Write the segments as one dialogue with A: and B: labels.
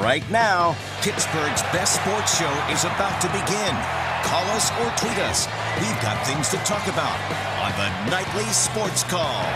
A: Right now, Pittsburgh's best sports show is about to begin. Call us or tweet us. We've got things to talk about on the Nightly Sports Call.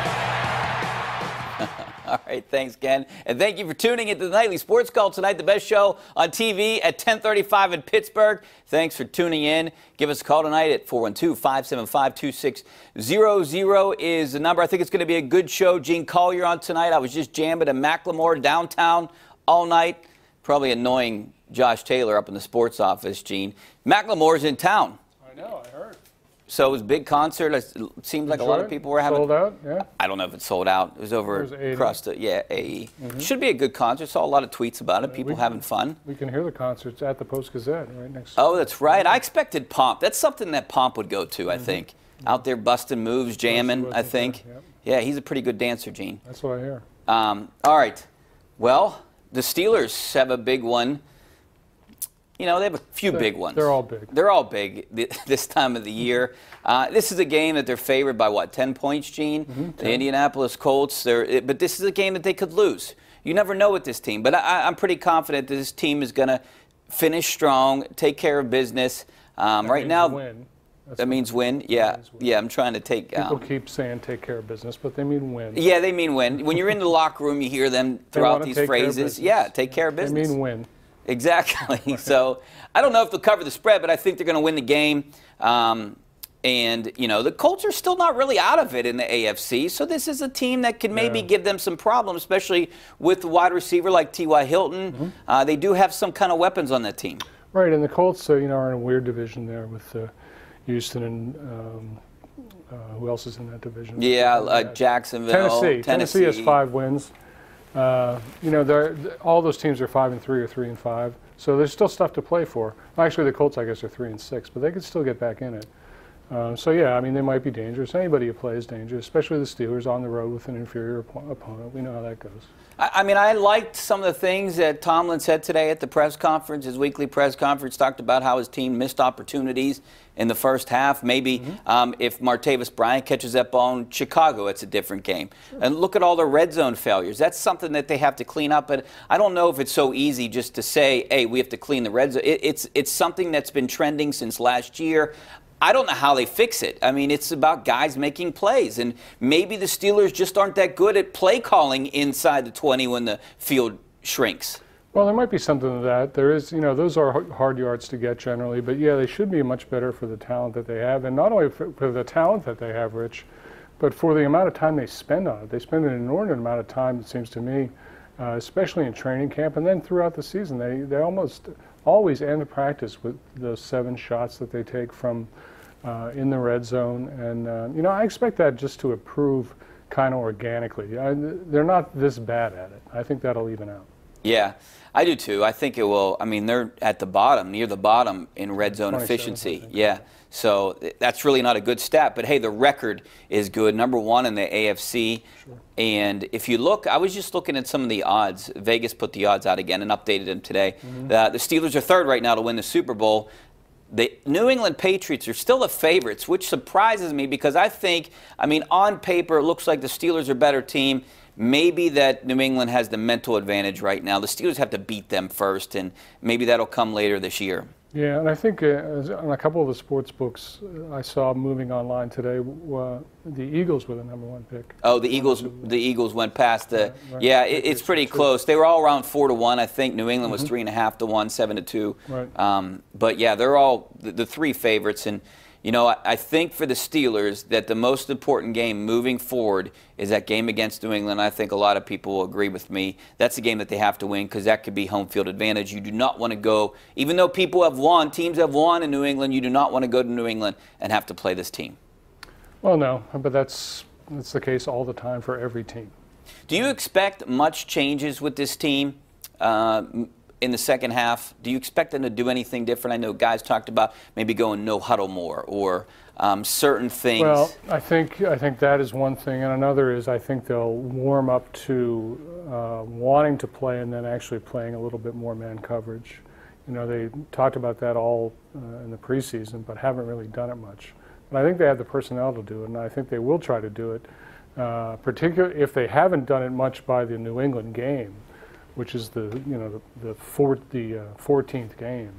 B: All right, thanks, Ken. And thank you for tuning into the Nightly Sports Call tonight, the best show on TV at 10:35 in Pittsburgh. Thanks for tuning in. Give us a call tonight at 412-575-2600 is the number. I think it's going to be a good show. Gene Collier on tonight. I was just jamming at Macklemore downtown all night. Probably annoying Josh Taylor up in the sports office, Gene. Macklemore's in town.
C: I know, I heard.
B: So it was a big concert. It seemed like a lot of people were having.
C: Sold out, yeah.
B: I don't know if it sold out. It was over across the AE. Should be a good concert. Saw a lot of tweets about it. People having fun.
C: We can hear the concerts at the Post-Gazette right next.
B: Oh, that's right. I expected Pomp. That's something that Pomp would go to. I think out there busting moves, jamming. I think. Yeah, he's a pretty good dancer, Gene.
C: That's what I hear.
B: All right. Well, the Steelers have a big one. You know, they have a few big ones.
C: They're all big.
B: They're all big this time of the year. This is a game that they're favored by, what, 10 points, Gene? The Indianapolis Colts. But this is a game that they could lose. You never know with this team. But I'm pretty confident that this team is going to finish strong, take care of business. Right now,
C: win.
B: That means win. Yeah, yeah. I'm trying to take.
C: People keep saying take care of business, but they mean win.
B: Yeah, they mean win. When you're in the locker room, you hear them throughout these phrases. Yeah, take care of business.
C: They mean win.
B: Exactly. So I don't know if they'll cover the spread, but I think they're going to win the game. And, you know, the Colts are still not really out of it in the AFC. So this is a team that can maybe give them some problems, especially with a wide receiver like T.Y. Hilton. They do have some kind of weapons on that team. Right,
C: and the Colts, you know, are in a weird division there with Houston and who else is in that division?
B: Yeah, Jacksonville.
C: Tennessee has 5 wins. You know, all those teams are 5-3 or 3-5, so there's still stuff to play for. Actually, the Colts, I guess, are 3-6, but they could still get back in it. So yeah, I mean, they might be dangerous. Anybody who plays dangerous, especially the Steelers on the road with an inferior opponent. We know how that goes.
B: I mean, I liked some of the things that Tomlin said today at the press conference. His weekly press conference talked about how his team missed opportunities in the first half. Maybe if Martavis Bryant catches that ball in Chicago, it's a different game. And look at all the red zone failures. That's something that they have to clean up. But I don't know if it's so easy just to say, hey, we have to clean the red zone. It's something that's been trending since last year. I don't know how they fix it. I mean, it's about guys making plays. And maybe the Steelers just aren't that good at play calling inside the 20 when the field shrinks.
C: Well, there might be something to that. There is, you know, those are hard yards to get generally. But, yeah, they should be much better for the talent that they have. And not only for the talent that they have, Rich, but for the amount of time they spend on it. They spend an inordinate amount of time, it seems to me, especially in training camp. And then throughout the season, they almost always end practice with those 7 shots that they take from in the red zone. And, you know, I expect that just to improve kind of organically. They're not this bad at it. I think that'll even out.
B: Yeah, I do too. I think it will. I mean, they're at the bottom, near the bottom in red zone efficiency. Yeah. So that's really not a good stat. But, hey, the record is good. #1 in the AFC. Sure. And if you look, I was just looking at some of the odds. Vegas put the odds out again and updated them today. The Steelers are 3rd right now to win the Super Bowl. The New England Patriots are still the favorites, which surprises me because I think, I mean, on paper, it looks like the Steelers are a better team. Maybe that New England has the mental advantage right now. The Steelers have to beat them first, and maybe that'll come later this year. Yeah, and I think on a couple of the sports books I saw moving online today, the Eagles were the #1 pick. Oh, the Eagles went past the. Right. Yeah, it's pretty close. They were all around 4-1, I think. New England was 3.5-1, 7-2. Right. But yeah, they're all the 3 favorites, and you know, I think for the Steelers that the most important game moving forward is that game against New England. I think a lot of people will agree with me. That's a game that they have to win because that could be home field advantage. You do not want to go, even though people have won, teams have won in New England, you do not want to go to New England and have to play this team. Well, no, but that's the case all the time for every team. Do you expect much changes with this team? In the second half, do you expect them to do anything different? I know guys talked about maybe going no huddle more or certain things. Well, I think that is one thing, and another is I think they'll warm up to wanting to play and then actually playing a little bit more man coverage. You know, they talked about that all in the preseason, but haven't really done it much. But I think they have the personnel to do it, and I think they will try to do it, particularly if they haven't done it much by the New England game.
C: which is the 14th game.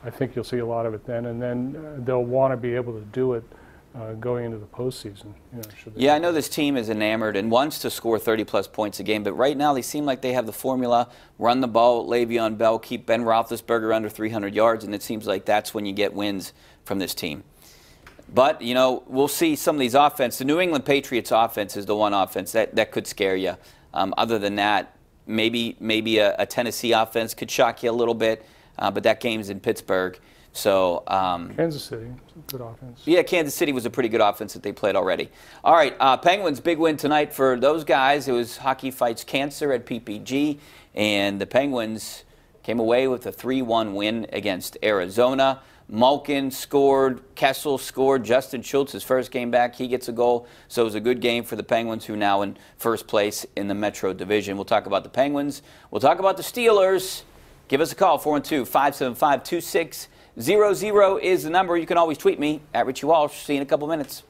C: I think you'll see a lot of it then, and then they'll want to be able to do it going into the postseason.
B: Yeah, I know this team is enamored and wants to score 30-plus points a game, but right now they seem like they have the formula: run the ball, Le'Veon Bell, keep Ben Roethlisberger under 300 yards, and it seems like that's when you get wins from this team. But, we'll see some of these offense. The New England Patriots offense is the one offense that could scare you. Other than that, maybe a Tennessee offense could shock you a little bit, but that game's in Pittsburgh. So
C: Kansas City, good offense.
B: Yeah, Kansas City was a pretty good offense that they played already. All right, Penguins, big win tonight for those guys. It was Hockey Fights Cancer at PPG, and the Penguins came away with a 3-1 win against Arizona. Malkin scored, Kessel scored, Justin Schultz, his first game back, he gets a goal. So it was a good game for the Penguins, who are now in first place in the Metro Division. We'll talk about the Penguins. We'll talk about the Steelers. Give us a call, 412-575-2600 is the number. You can always tweet me at Richie Walsh. See you in a couple minutes.